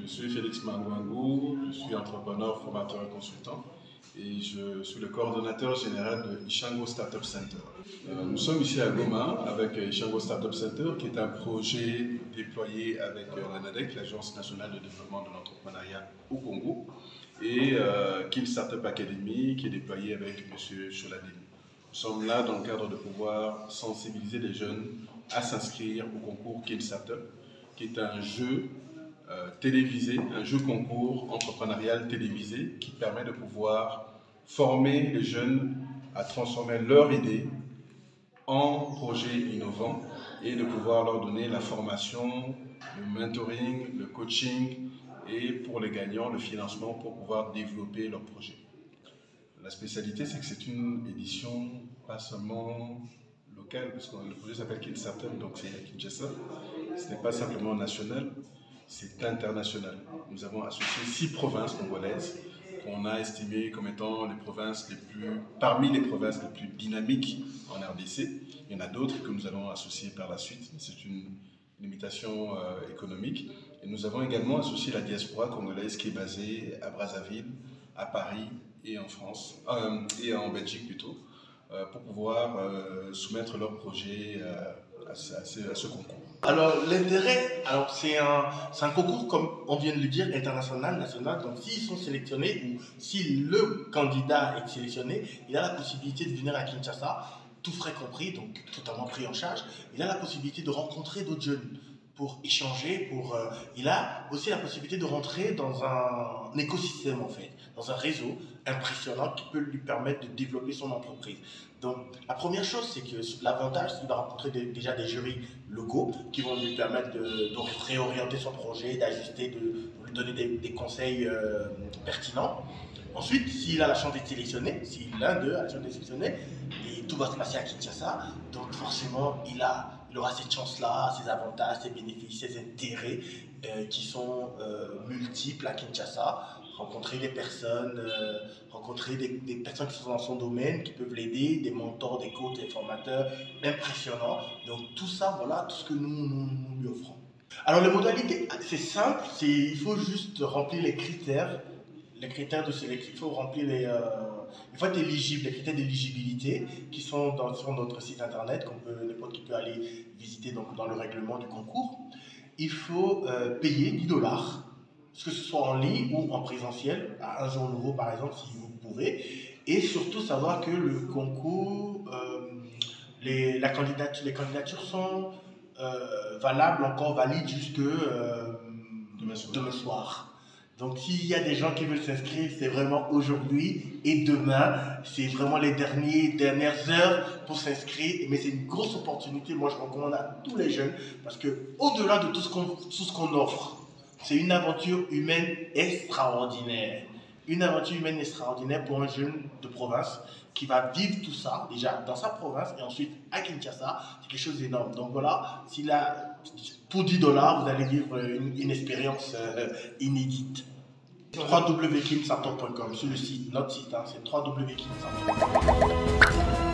Je suis Félix Mangouangou, je suis entrepreneur, formateur et consultant et je suis le coordonnateur général de Ishango Startup Center. Nous sommes ici à Goma avec Ishango Startup Center qui est un projet déployé avec l'ANADEC, l'Agence nationale de développement de l'entrepreneuriat au Congo, et Kin Startup Academy qui est déployé avec M. Choladine. Nous sommes là dans le cadre de pouvoir sensibiliser les jeunes à s'inscrire au concours Kin Startup, qui est un jeu télévisé, un jeu concours entrepreneurial télévisé qui permet de pouvoir former les jeunes à transformer leurs idées en projets innovants et de pouvoir leur donner la formation, le mentoring, le coaching et pour les gagnants, le financement pour pouvoir développer leurs projets. La spécialité, c'est que c'est une édition pas seulement locale, parce que le projet s'appelle Kin Startup, donc c'est à Kinshasa. Ce n'est pas simplement national, c'est international. Nous avons associé 6 provinces congolaises qu'on a estimées comme étant les provinces parmi les provinces les plus dynamiques en RDC. Il y en a d'autres que nous allons associer par la suite, mais c'est une limitation économique. Et nous avons également associé la diaspora congolaise qui est basée à Brazzaville, à Paris et en France, et en Belgique plutôt, pour pouvoir soumettre leurs projets à ce concours. Alors l'intérêt, c'est un concours, comme on vient de le dire, international, national. Donc s'ils sont sélectionnés ou si le candidat est sélectionné, il a la possibilité de venir à Kinshasa, tout frais compris, donc totalement pris en charge. Il a la possibilité de rencontrer d'autres jeunes pour échanger, il a aussi la possibilité de rentrer dans un écosystème en fait, dans un réseau impressionnant qui peut lui permettre de développer son entreprise. Donc la première chose, c'est que l'avantage, c'est qu'il va rencontrer déjà des jurys locaux qui vont lui permettre de réorienter son projet, d'ajuster, de lui donner des conseils pertinents. Ensuite, s'il a la chance d'être sélectionné, si l'un d'eux a la chance d'être sélectionné, et tout va se passer à Kinshasa, donc forcément, il aura cette chance-là, ses avantages, ses bénéfices, ses intérêts qui sont multiples à Kinshasa. Rencontrer des personnes, des personnes qui sont dans son domaine, qui peuvent l'aider, des mentors, des coachs, des formateurs impressionnants. Donc tout ça, voilà, tout ce que nous lui offrons. Alors les modalités, c'est simple, il faut juste remplir les critères de sélection. Il faut remplir il faut être éligible, les critères d'éligibilité qui sont sur notre site internet, n'importe qui peut aller visiter donc, dans le règlement du concours. Il faut payer 10 $, que ce soit en ligne ou en présentiel, à 1 jour nouveau par exemple, si vous pouvez. Et surtout savoir que le concours, les candidatures sont valables, encore valides jusque demain soir. Donc s'il y a des gens qui veulent s'inscrire, c'est vraiment aujourd'hui et demain. C'est vraiment les dernières heures pour s'inscrire. Mais c'est une grosse opportunité. Moi, je recommande à tous les jeunes parce qu'au-delà de tout ce qu'on offre, c'est une aventure humaine extraordinaire. Une aventure humaine extraordinaire pour un jeune de province qui va vivre tout ça déjà dans sa province et ensuite à Kinshasa. C'est quelque chose d'énorme. Donc voilà, pour 10 $, vous allez vivre une expérience inédite. www.kinstartup.com sur le site, notre site, c'est www.kinstartup.com.